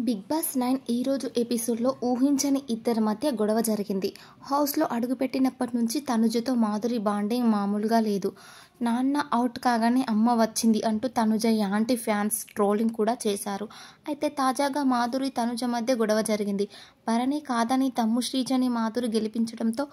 Big boss 9 ఈరోజు ఎపిసోడ్లో ఊహించని ఇద్దరి మధ్య గొడవ జరిగింది. హౌస్లో అడుగుపెట్టినప్పటి నుంచి తనుజతో మాధురి బాండింగ్ మామూలుగా లేదు. నాన్న అవుట్ కాగానే అమ్మ వచ్చింది అంటూ తనుజ యాంటీ ఫ్యాన్స్ ట్రోలింగ్ కూడా చేశారు. అయితే తాజాగా మాధురి తనుజ మధ్య గొడవ జరిగింది. భరణి కాదని తమ్ము శ్రీజని మాధురి గెలిపించడంతో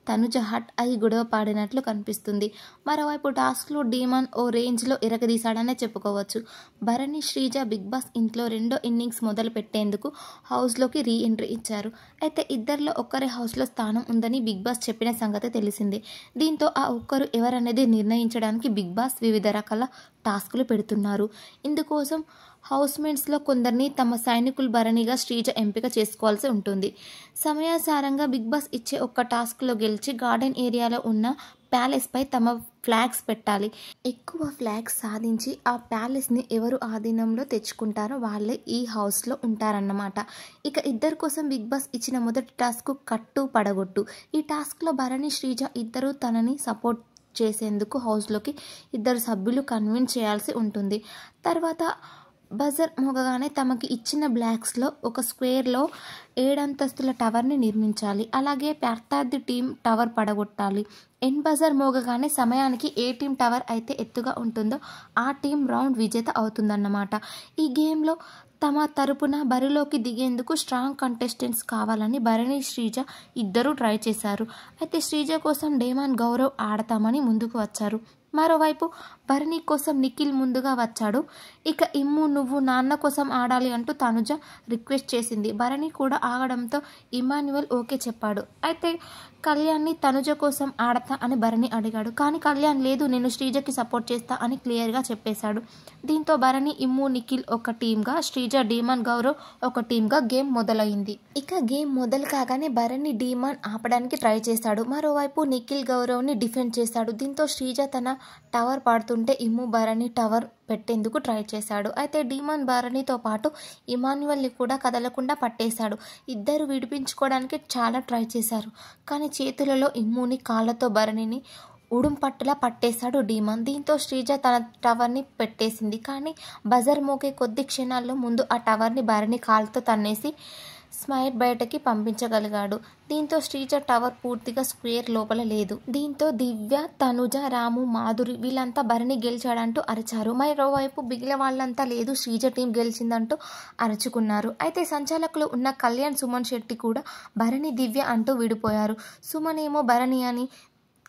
తనుజ హట్ అయి గొడవ పాడినట్లు కనిపిస్తుంది. మరోవైపు టాస్క్లో డీమాన్ ఓ రేంజ్లో ఇరగదీశాడనే చెప్పుకోవచ్చు. భరణి శ్రీజ బిగ్ బాస్ ఇంట్లో రెండో ఇన్నింగ్స్ మొదలు పెట్టేందుకు హౌస్లోకి రీ ఎంట్రీ ఇచ్చారు. అయితే ఇద్దరిలో ఒక్కరే హౌస్లో స్థానం ఉందని బిగ్ బాస్ చెప్పిన సంగతి తెలిసిందే. దీంతో ఆ ఒక్కరు ఎవరనేది నిర్ణయించడానికి బిగ్ బాస్ వివిధ రకాల టాస్కులు పెడుతున్నారు. ఇందుకోసం హౌస్మేట్స్లో కొందరిని తమ సైనికులు భరణిగా శ్రీజ ఎంపిక చేసుకోవాల్సి ఉంటుంది. సమయానుసారంగా బిగ్ బాస్ ఇచ్చే ఒక్క టాస్క్లో గెలిచి గార్డెన్ ఏరియాలో ఉన్న ప్యాలెస్పై తమ ఫ్లాగ్స్ పెట్టాలి. ఎక్కువ ఫ్లాగ్స్ సాధించి ఆ ప్యాలెస్ని ఎవరు ఆధీనంలో తెచ్చుకుంటారో వాళ్ళే ఈ హౌస్లో ఉంటారన్నమాట. ఇక ఇద్దరి కోసం బిగ్ బాస్ ఇచ్చిన మొదటి టాస్క్ కట్టు పడగొట్టు. ఈ టాస్క్లో భరణి శ్రీజ ఇద్దరు తనని సపోర్ట్ చేసేందుకు హౌస్లోకి ఇద్దరు సభ్యులు కన్విన్స్ చేయాల్సి ఉంటుంది. తర్వాత బజర్ మోగగానే తమకి ఇచ్చిన బ్లాక్స్లో ఒక స్క్వేర్లో 7 అంతస్తుల టవర్ని నిర్మించాలి. అలాగే ప్రత్యర్థి టీం టవర్ పడగొట్టాలి. ఎన్ బజర్ మోగగానే సమయానికి ఏ టీం టవర్ అయితే ఎత్తుగా ఉంటుందో ఆ టీం రౌండ్ విజేత అవుతుందన్నమాట. ఈ గేమ్లో తమ తరపున బరిలోకి దిగేందుకు స్ట్రాంగ్ కంటెస్టెంట్స్ కావాలని భరణి శ్రీజ ఇద్దరూ ట్రై చేశారు. అయితే శ్రీజ కోసం డేమాన్ గౌరవ్ ఆడతామని ముందుకు వచ్చారు. మరోవైపు భరణి కోసం నిఖిల్ ముందుగా వచ్చాడు. ఇక ఇమ్ము నువ్వు నాన్న కోసం ఆడాలి అంటూ తనుజ రిక్వెస్ట్ చేసింది. భరణి కూడా ఆగడంతో ఇమాన్యువల్ ఓకే చెప్పాడు. అయితే కళ్యాణ్ని తనుజ కోసం ఆడతా అని భరణి అడిగాడు. కానీ కళ్యాణ్ లేదు, నేను శ్రీజకి సపోర్ట్ చేస్తా అని క్లియర్గా చెప్పేశాడు. దీంతో భరణి ఇమ్ము నిఖిల్ ఒక టీంగా, శ్రీజ డీమాన్ గౌరవ్ ఒక టీంగా గేమ్ మొదలైంది. ఇక గేమ్ మొదలు కాగానే భరణి డీమాన్ ఆపడానికి ట్రై చేశాడు. మరోవైపు నిఖిల్ గౌరవ్ని డిఫెండ్ చేశాడు. దీంతో శ్రీజ తన టవర్ పడుతుంటే ఇమ్ము భరణి టవర్ పెట్టేందుకు ట్రై చేశాడు. అయితే డీమాన్ భరణితో పాటు ఇమాన్యువల్ని కూడా కదలకుండా పట్టేశాడు. ఇద్దరు విడిపించుకోవడానికి చాలా ట్రై చేశారు. కానీ చేతులలో ఇమ్ముని, కాళ్ళతో భరణిని ఉడుంపట్టులా పట్టేశాడు డీమాన్. దీంతో శ్రీజ తన టవర్ని పెట్టేసింది. కానీ బజర్ మోగే కొద్ది క్షణాల్లో ముందు ఆ టవర్ని భరణి కాళ్ళతో తన్నేసి స్మైట్ బయటకి పంపించగలిగాడు. దీంతో శ్రీజ టవర్ పూర్తిగా స్క్వేర్ లోపల లేదు. దీంతో దివ్య, తనుజ, రాము, మాధురి వీళ్ళంతా భరణి గెలిచాడంటూ అరిచారు. మరోవైపు మిగిలిన వాళ్ళంతా లేదు శ్రీజ టీం గెలిచిందంటూ అరుచుకున్నారు. అయితే సంచాలకులు ఉన్న కళ్యాణ్, సుమన్ శెట్టి కూడా భరణి, దివ్య అంటూ విడిపోయారు. సుమన్ ఏమో భరణి అని,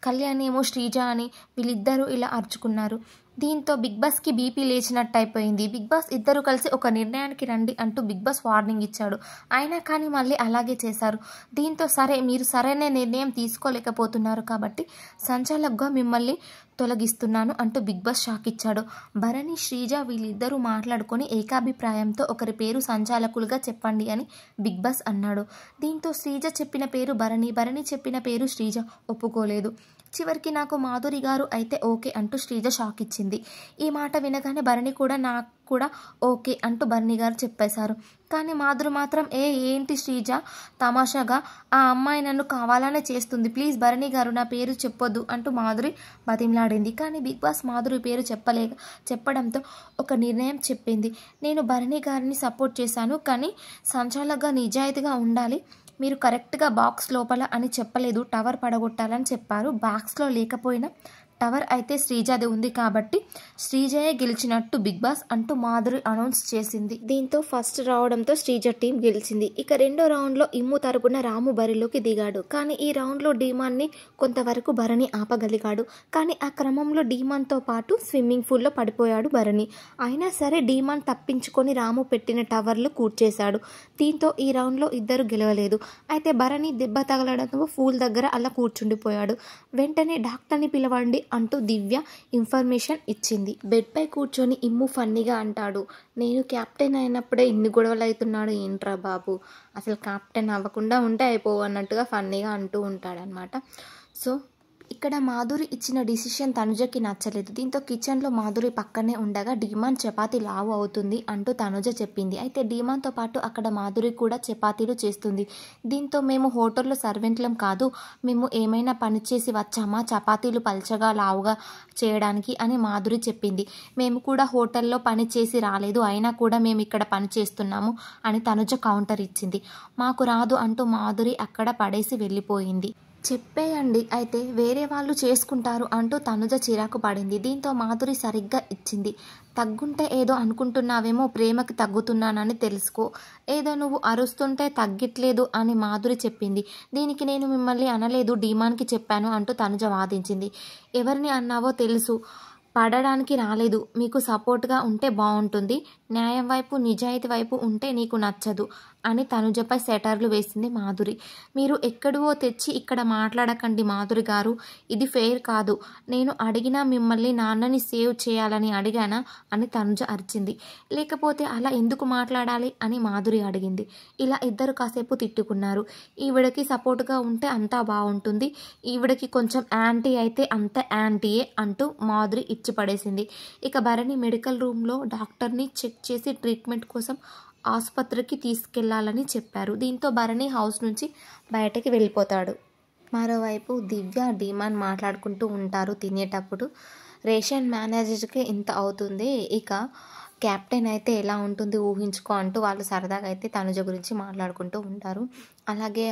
కళ్యాణ్ ఏమో శ్రీజ అని వీళ్ళిద్దరూ ఇలా అరుచుకున్నారు. దీంతో బిగ్ బాస్కి బీపీ లేచినట్టు అయిపోయింది. బిగ్ బాస్ ఇద్దరు కలిసి ఒక నిర్ణయానికి రండి అంటూ బిగ్ బాస్ వార్నింగ్ ఇచ్చాడు. అయినా కానీ మళ్ళీ అలాగే చేశారు. దీంతో సరే మీరు సరైన నిర్ణయం తీసుకోలేకపోతున్నారు కాబట్టి సంచాలకుగా మిమ్మల్ని తొలగిస్తున్నాను అంటూ బిగ్ బాస్ షాక్ ఇచ్చాడు. భరణి, శ్రీజ వీళ్ళిద్దరూ మాట్లాడుకొని ఏకాభిప్రాయంతో ఒకరి పేరు సంచాలకులుగా చెప్పండి అని బిగ్ బాస్ అన్నాడు. దీంతో శ్రీజ చెప్పిన పేరు భరణి, భరణి చెప్పిన పేరు శ్రీజ ఒప్పుకోలేదు. చివరికి నాకు మాధురి గారు అయితే ఓకే అంటూ శ్రీజ షాక్ ఇచ్చింది. ఈ మాట వినగానే భరణి కూడా నాకు కూడా ఓకే అంటూ భరణి గారు చెప్పేశారు. కానీ మాధురి మాత్రం ఏంటి శ్రీజ తమాషాగా, ఆ అమ్మాయి నన్ను కావాలనే చేస్తుంది, ప్లీజ్ భరణి గారు నా పేరు చెప్పొద్దు అంటూ మాధురి బతిమలాడింది. కానీ బిగ్ బాస్ మాధురి పేరు చెప్పడంతో ఒక నిర్ణయం చెప్పింది. నేను భరణి గారిని సపోర్ట్ చేశాను, కానీ సంచాలకుగా నిజాయితీగా ఉండాలి, మీరు కరెక్ట్గా బాక్స్ లోపల అని చెప్పలేదు, టవర్ పడగొట్టాలని చెప్పారు. బాక్స్లో లేకపోయినా టవర్ అయితే శ్రీజాది ఉంది కాబట్టి శ్రీజయే గెలిచినట్టు బిగ్ బాస్ అంటూ మాధురి అనౌన్స్ చేసింది. దీంతో ఫస్ట్ రావడంతో శ్రీజ టీం గెలిచింది. ఇక రెండో రౌండ్లో ఇమ్ము తరపున రాము బరిలోకి దిగాడు. కానీ ఈ రౌండ్లో డీమాన్ని కొంతవరకు భరణి ఆపగలిగాడు. కానీ ఆ క్రమంలో డీమాన్తో పాటు స్విమ్మింగ్ పూల్లో పడిపోయాడు భరణి. అయినా సరే డీమాన్ తప్పించుకొని రాము పెట్టిన టవర్లో కూర్చేశాడు. దీంతో ఈ రౌండ్లో ఇద్దరు గెలవలేదు. అయితే భరణి దెబ్బ తగలడంతో పూల్ దగ్గర అలా కూర్చుండిపోయాడు. వెంటనే డాక్టర్ని పిలవండి అంటూ దివ్య ఇన్ఫర్మేషన్ ఇచ్చింది. బెడ్పై కూర్చొని ఇమ్ము ఫన్నీగా అంటాడు, నేను క్యాప్టెన్ అయినప్పుడే ఇన్ని గొడవలు అవుతున్నాడు ఏంట్రా బాబు, అసలు క్యాప్టెన్ అవ్వకుండా ఉంటే అయిపోవు అన్నట్టుగా ఫన్నీగా అంటూ ఉంటాడనమాట. సో ఇక్కడ మాధురి ఇచ్చిన డిసిషన్ తనుజకి నచ్చలేదు. దీంతో కిచెన్లో మాధురి పక్కనే ఉండగా డీమాన్ చపాతీ లావు అవుతుంది అంటూ తనుజ చెప్పింది. అయితే డీమాన్తో పాటు అక్కడ మాధురి కూడా చపాతీలు చేస్తుంది. దీంతో మేము హోటల్లో సర్వెంట్లం కాదు, మేము ఏమైనా పని చేసి వచ్చామా చపాతీలు పల్చగా లావుగా చేయడానికి అని మాధురి చెప్పింది. మేము కూడా హోటల్లో పని చేసి రాలేదు, అయినా కూడా మేము ఇక్కడ పని చేస్తున్నాము అని తనుజ కౌంటర్ ఇచ్చింది. మాకు రాదు అంటూ మాధురి అక్కడ పడేసి వెళ్ళిపోయింది. చెప్పేయండి, అయితే వేరే వాళ్ళు చేసుకుంటారు అంటూ తనుజ చిరాకు పడింది. దీంతో మాధురి సరిగ్గా ఇచ్చింది. తగ్గుంటే ఏదో అనుకుంటున్నావేమో, ప్రేమకి తగ్గుతున్నానని తెలుసుకో, ఏదో నువ్వు అరుస్తుంటే తగ్గట్లేదు అని మాధురి చెప్పింది. దీనికి నేను మిమ్మల్ని అనలేదు, డీమాన్కి చెప్పాను అంటూ తనుజ వాదించింది. ఎవరిని అన్నావో తెలుసు, పడడానికి రాలేదు, మీకు సపోర్ట్గా ఉంటే బాగుంటుంది, న్యాయం వైపు నిజాయితీ వైపు ఉంటే నీకు నచ్చదు అని తనుజపై సెటర్లు వేసింది మాధురి. మీరు ఎక్కడివో తెచ్చి ఇక్కడ మాట్లాడకండి మాధురి గారు, ఇది ఫెయిర్ కాదు, నేను అడిగినా మిమ్మల్ని నాన్నని సేవ్ చేయాలని అడిగానా అని తనుజ అరిచింది. లేకపోతే అలా ఎందుకు మాట్లాడాలి అని మాధురి అడిగింది. ఇలా ఇద్దరు కాసేపు తిట్టుకున్నారు. ఈవిడకి సపోర్ట్గా ఉంటే అంతా బాగుంటుంది, ఈవిడకి కొంచెం యాంటీ అయితే అంత యాంటీయే అంటూ మాధురి ఇచ్చి పడేసింది. ఇక భరణి మెడికల్ రూమ్లో డాక్టర్ని చెక్ చేసి ట్రీట్మెంట్ కోసం ఆసుపత్రికి తీసుకెళ్లాలని చెప్పారు. దీంతో భరణి హౌస్ నుంచి బయటకి వెళ్ళిపోతాడు. మరోవైపు దివ్య డీమాన్ మాట్లాడుకుంటూ ఉంటారు తినేటప్పుడు. రేషన్ మేనేజర్కి ఇంత అవుతుంది, ఇక క్యాప్టెన్ అయితే ఎలా ఉంటుంది ఊహించుకో అంటూ వాళ్ళు సరదాగా అయితే తనుజ గురించి మాట్లాడుకుంటూ ఉంటారు. అలాగే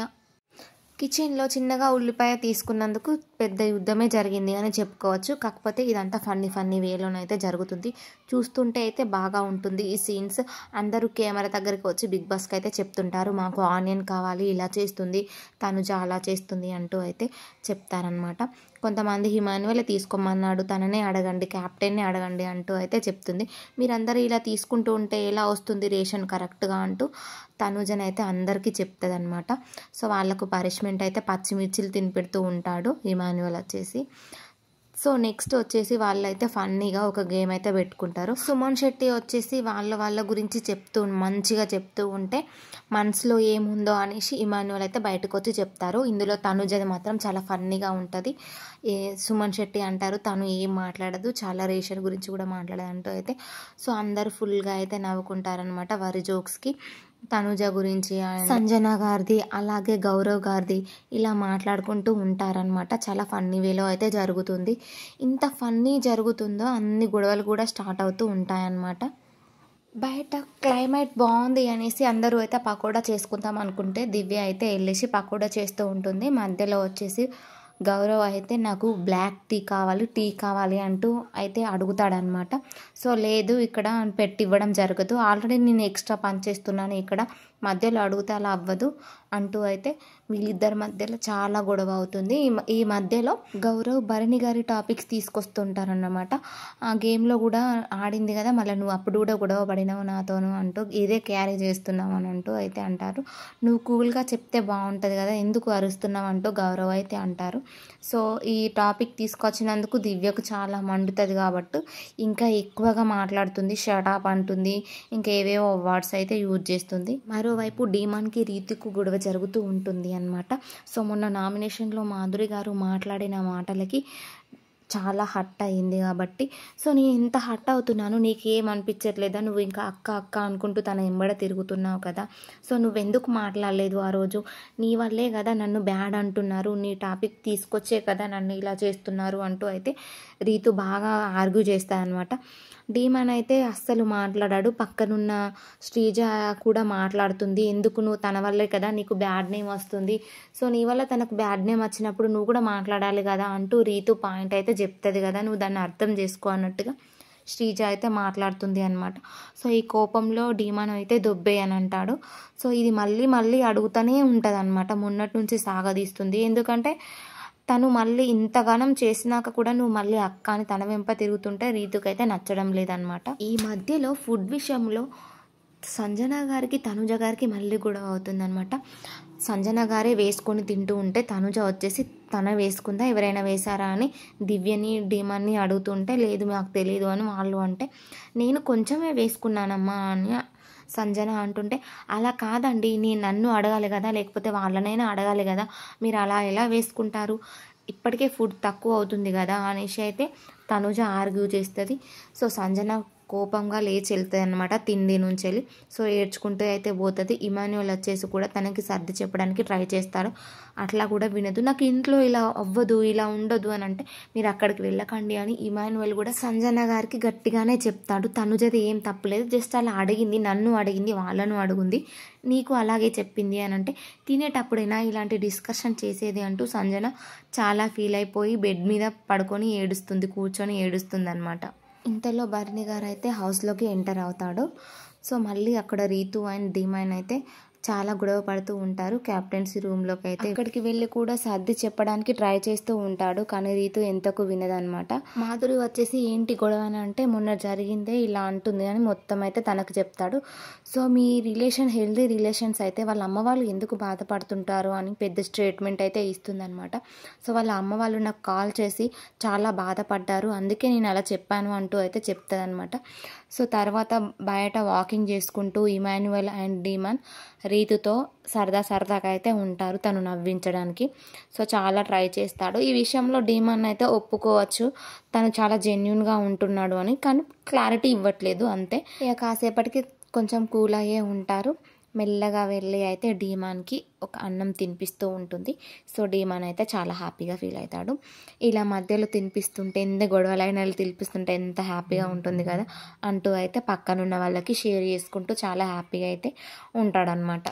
కిచెన్లో చిన్నగా ఉల్లిపాయ తీసుకున్నందుకు పెద్ద యుద్ధమే జరిగింది అని చెప్పుకోవచ్చు. కాకపోతే ఇదంతా ఫన్నీ వేలోనైతే జరుగుతుంది. చూస్తుంటే అయితే బాగా ఉంటుంది ఈ సీన్స్. అందరూ కెమెరా దగ్గరికి వచ్చి బిగ్ బాస్కి అయితే చెప్తుంటారు, మాకు ఆనియన్ కావాలి, ఇలా చేస్తుంది తనుజ, అలా చేస్తుంది అంటూ అయితే చెప్తారనమాట. కొంతమంది హిమాన్యువల్ తీసుకోమన్నాడు, తననే అడగండి, క్యాప్టెన్నే అడగండి అంటూ అయితే చెప్తుంది. మీరందరూ ఇలా తీసుకుంటూ ఉంటే ఎలా వస్తుంది రేషన్ కరెక్ట్గా అంటూ తనుజనైతే అందరికీ చెప్తుంది అనమాట. సో వాళ్ళకు పనిష్మెంట్ అయితే పచ్చిమిర్చిలు తినిపెడుతూ ఉంటాడు ఇమాన్యువల్ వచ్చేసి. సో నెక్స్ట్ వచ్చేసి వాళ్ళైతే ఫన్నీగా ఒక గేమ్ అయితే పెట్టుకుంటారు. సుమన్ శెట్టి వచ్చేసి వాళ్ళ గురించి మంచిగా చెప్తూ ఉంటే మనసులో ఏముందో అనేసి ఇమాన్యువల్ అయితే బయటకు వచ్చి చెప్తారు. ఇందులో తనుజది మాత్రం చాలా ఫన్నీగా ఉంటుంది. సుమన్ శెట్టి అంటారు తను ఏం మాట్లాడదు, చాలా రేషన్ గురించి కూడా మాట్లాడదు అంటూ అయితే. సో అందరు ఫుల్గా అయితే నవ్వుకుంటారనమాట వరి జోక్స్కి. తనుజ గురించి, సంజన గారిది, అలాగే గౌరవ్ గారిది ఇలా మాట్లాడుకుంటూ ఉంటారనమాట. చాలా ఫన్నీ వేలో అయితే జరుగుతుంది. ఇంత ఫన్నీ జరుగుతుందో అన్ని గొడవలు కూడా స్టార్ట్ అవుతూ ఉంటాయన్నమాట. బయట క్లైమేట్ బాగుంది అనేసి అందరూ అయితే పకోడా చేసుకుందాం అనుకుంటే దివ్య అయితే వెళ్ళేసి పకోడా చేస్తూ ఉంటుంది. మధ్యలో వచ్చేసి గౌరవ్ అయితే నాకు బ్లాక్ టీ కావాలి అంటూ అయితే అడుగుతాడనమాట. సో లేదు, ఇక్కడ పెట్టి ఇవ్వడం జరగదు, ఆల్రెడీ నేను ఎక్స్ట్రా పని చేస్తున్నాను, ఇక్కడ మధ్యలో అడిగితే అలా అవ్వదు అంటూ అయితే వీళ్ళిద్దరి మధ్యలో చాలా గొడవ అవుతుంది. ఈ మధ్యలో గౌరవ్ భరణి గారి టాపిక్స్ తీసుకొస్తుంటారన్నమాట. ఆ గేమ్లో కూడా ఆడింది కదా, మళ్ళీ నువ్వు అప్పుడు కూడా గొడవ పడినావు నాతోను అంటూ, ఇదే క్యారీ చేస్తున్నావు అని అంటూ అయితే అంటారు. నువ్వు కూల్గా చెప్తే బాగుంటుంది కదా, ఎందుకు అరుస్తున్నావు అంటూ గౌరవ్ అయితే అంటారు. సో ఈ టాపిక్ తీసుకొచ్చినందుకు దివ్యకు చాలా మండుతుంది కాబట్టి ఇంకా ఎక్కువగా మాట్లాడుతుంది, షటాప్ అంటుంది, ఇంకా ఏవేవో వర్డ్స్ అయితే యూజ్ చేస్తుంది. మరోవైపు డీమాన్కి రీతికు గొడవ జరుగుతూ ఉంటుంది అన్నమాట. సో మొన్న నామినేషన్లో మాధురి గారు మాట్లాడిన మాటలకి చాలా హట్ అయింది కాబట్టి, సో నేను ఇంత హట్ అవుతున్నాను, నీకేం అనిపించట్లేదా, నువ్వు ఇంకా అక్క అనుకుంటూ తన ఎంబడ తిరుగుతున్నావు కదా, సో నువ్వెందుకు మాట్లాడలేదు ఆ రోజు, నీ వల్లే కదా నన్ను బ్యాడ్ అంటున్నారు, నీ టాపిక్ తీసుకొచ్చే కదా నన్ను ఇలా చేస్తున్నారు అంటూ అయితే రీతు బాగా ఆర్గ్యూ చేస్తాయన్నమాట. డీమాన్ అయితే అస్సలు మాట్లాడాడు. పక్కనున్న శ్రీజ కూడా మాట్లాడుతుంది, ఎందుకు నువ్వు తన వల్లే కదా నీకు బ్యాడ్ నేమ్ వస్తుంది, సో నీ వల్ల తనకు బ్యాడ్ నేమ్ వచ్చినప్పుడు నువ్వు కూడా మాట్లాడాలి కదా అంటూ రీతు పాయింట్ అయితే చెప్తుంది కదా, నువ్వు దాన్ని అర్థం చేసుకో అన్నట్టుగా శ్రీజ అయితే మాట్లాడుతుంది అనమాట. సో ఈ కోపంలో డీమాన్ అయితే దొబ్బే అని అంటాడు. సో ఇది మళ్ళీ అడుగుతూనే ఉంటుంది అనమాట, మొన్నటి నుంచి సాగదీస్తుంది. ఎందుకంటే తను మళ్ళీ ఇంతగానం చేసినాక కూడా నువ్వు మళ్ళీ అక్క అని తన వెంప తిరుగుతుంటే రీతుకైతే నచ్చడం లేదనమాట. ఈ మధ్యలో ఫుడ్ విషయంలో సంజన గారికి తనుజ గారికి మళ్ళీ గొడవ అవుతుందనమాట. సంజన గారే వేసుకొని తింటూ ఉంటే తనుజ వచ్చేసి తన వేసుకుందా ఎవరైనా వేశారా అని దివ్యని డీమాన్ని అడుగుతుంటే లేదు మాకు తెలియదు అని వాళ్ళు అంటే, నేను కొంచెమే వేసుకున్నానమ్మా అని సంజన అంటుంటే, అలా కాదండి, నన్ను అడగాలి కదా, లేకపోతే వాళ్ళనైనా అడగాలి కదా, మీరు అలా ఎలా వేసుకుంటారు, ఇప్పటికే ఫుడ్ తక్కువ అవుతుంది కదా అనేసి అయితే తనుజ ఆర్గ్యూ చేస్తుంది. సో సంజన కోపంగా లేచి వెళ్తుంది అనమాట తిండి నుంచి వెళ్ళి. సో ఏడ్చుకుంటూ అయితే పోతుంది. ఇమాన్యుయల్ వచ్చేసి కూడా తనకి సర్ది చెప్పడానికి ట్రై చేస్తాడు. అట్లా కూడా వినదు. నాకు ఇంట్లో ఇలా అవ్వదు, ఇలా ఉండదు అని అంటే మీరు అక్కడికి వెళ్ళకండి అని ఇమాన్యుయల్ కూడా సంజన గారికి గట్టిగానే చెప్తాడు. తనుజది ఏం తప్పులేదు, జస్ట్ అలా అడిగింది, నన్ను అడిగింది, వాళ్ళను అడుగుంది, నీకు అలాగే చెప్పింది అని అంటే తినేటప్పుడైనా ఇలాంటి డిస్కషన్ చేసేది అంటూ సంజన చాలా ఫీల్ అయిపోయి బెడ్ మీద పడుకొని ఏడుస్తుంది, కూర్చొని ఏడుస్తుంది అనమాట. ఇంతలో భరణి గారు అయితే హౌస్లోకి ఎంటర్ అవుతాడు. సో మళ్ళీ అక్కడ రీతు అండ్ ధీమాన్ అయితే చాలా గొడవ పడుతూ ఉంటారు. క్యాప్టెన్సీ రూమ్లోకి అయితే అక్కడికి వెళ్ళి కూడా సర్ది చెప్పడానికి ట్రై చేస్తూ ఉంటాడు. కానీ రీతు ఎంతకు వినదనమాట. మాధురి వచ్చేసి ఏంటి గొడవ అని అంటే మొన్న జరిగిందే ఇలా అంటుంది అని మొత్తం అయితే తనకు చెప్తాడు. సో మీ రిలేషన్ హెల్దీ రిలేషన్స్ అయితే వాళ్ళ అమ్మ వాళ్ళు ఎందుకు బాధపడుతుంటారు అని పెద్ద స్టేట్మెంట్ అయితే ఇస్తుందన్నమాట. సో వాళ్ళ అమ్మ వాళ్ళు నాకు కాల్ చేసి చాలా బాధపడ్డారు, అందుకే నేను అలా చెప్పాను అంటూ అయితే చెప్తుంది అనమాట. సో తర్వాత బయట వాకింగ్ చేసుకుంటూ ఇమాన్యుయల్ అండ్ ధీమాన్ రీతుతో సరదాగా అయితే ఉంటారు తను నవ్వించడానికి. సో చాలా ట్రై చేస్తాడు. ఈ విషయంలో ధీమాన్ అయితే ఒప్పుకోవచ్చు, తను చాలా జెన్యున్గా ఉంటున్నాడు అని. కానీ క్లారిటీ ఇవ్వట్లేదు అంతే. ఇక కాసేపటికి కొంచెం కూల్ అయ్యే ఉంటారు. మెల్లగా వెళ్ళి అయితే ధీమాన్కి ఒక అన్నం తినిపిస్తూ ఉంటుంది. సో ధీమాన్ అయితే చాలా హ్యాపీగా ఫీల్ అవుతాడు. ఇలా మధ్యలో తినిపిస్తుంటే ఎంత గొడవలైన తినిపిస్తుంటే ఎంత హ్యాపీగా ఉంటుంది కదా అంటూ అయితే పక్కనున్న వాళ్ళకి షేర్ చేసుకుంటూ చాలా హ్యాపీగా అయితే ఉంటాడనమాట.